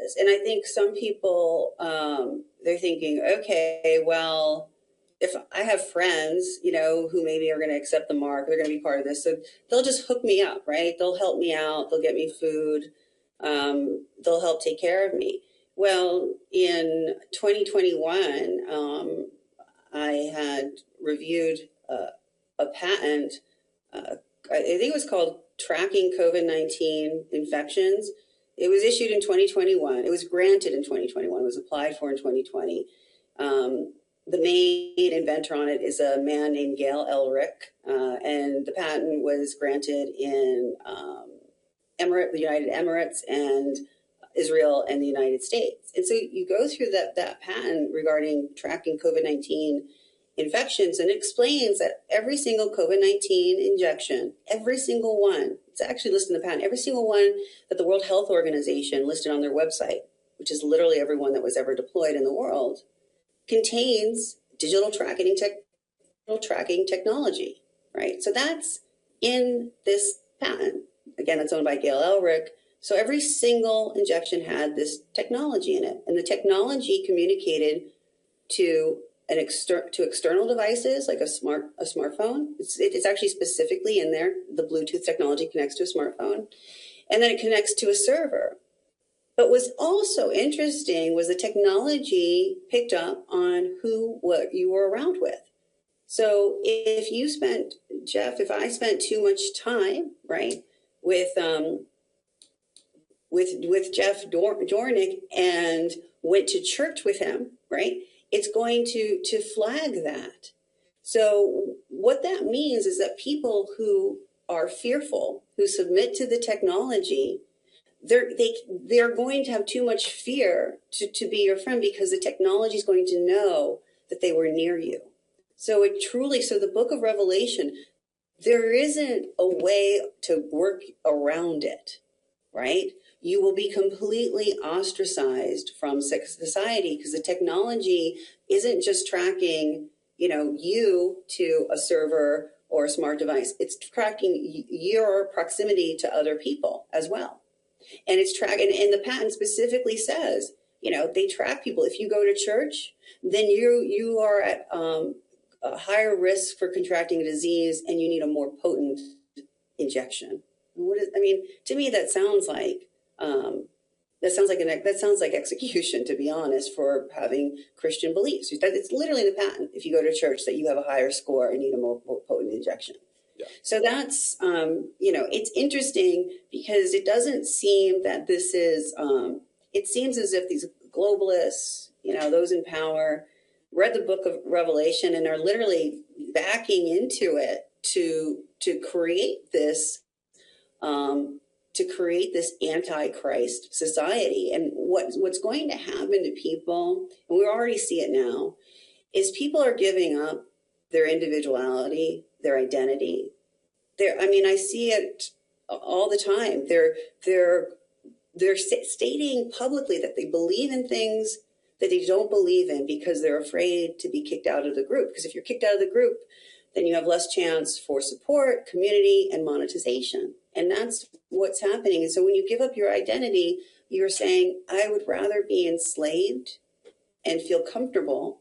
is. And I think some people, they're thinking, okay, well, if I have friends, who maybe are going to accept the mark, they're going to be part of this. So they'll just hook me up, right? They'll help me out. They'll get me food. They'll help take care of me. Well, in 2021, I had reviewed a patent. I think it was called Tracking COVID-19 Infections. It was issued in 2021. It was granted in 2021. It was applied for in 2020. The main inventor on it is a man named Gail Elric, and the patent was granted in the United Emirates and Israel and the United States. And so you go through that patent regarding tracking COVID-19 infections, and it explains that every single COVID-19 injection, every single one, it's actually listed in the patent, every single one that the World Health Organization listed on their website, which is literally every one that was ever deployed in the world, contains digital tracking technology, right? So that's in this patent. Again, it's owned by Gail Elric. So every single injection had this technology in it, and the technology communicated to external devices like a smartphone. It's actually specifically in there. The Bluetooth technology connects to a smartphone, and then it connects to a server. But what's also interesting was the technology picked up on what you were around with. So if I spent too much time, right, with Jeff Dornick and went to church with him, right, it's going to flag that. So what that means is that people who are fearful, who submit to the technology, they're going to have too much fear to be your friend, because the technology is going to know that they were near you. So the book of Revelation, there isn't a way to work around it, right? You will be completely ostracized from society, because the technology isn't just tracking, you to a server or a smart device. It's tracking your proximity to other people as well. And it's tracking, and the patent specifically says, they track people. If you go to church, then you are at a higher risk for contracting a disease, and you need a more potent injection. To me, that sounds like execution, to be honest, for having Christian beliefs. It's literally in the patent. If you go to church, that you have a higher score and need a more potent injection. Yeah. So that's, it's interesting, because it doesn't seem that this is, it seems as if these globalists, those in power, read the book of Revelation and are literally backing into it to create this antichrist society. And what's going to happen to people, and we already see it now, is people are giving up their individuality, their identity. I see it all the time. They're stating publicly that they believe in things that they don't believe in, because they're afraid to be kicked out of the group. Because if you're kicked out of the group, then you have less chance for support, community, and monetization. And that's what's happening. And so when you give up your identity, you're saying, I would rather be enslaved and feel comfortable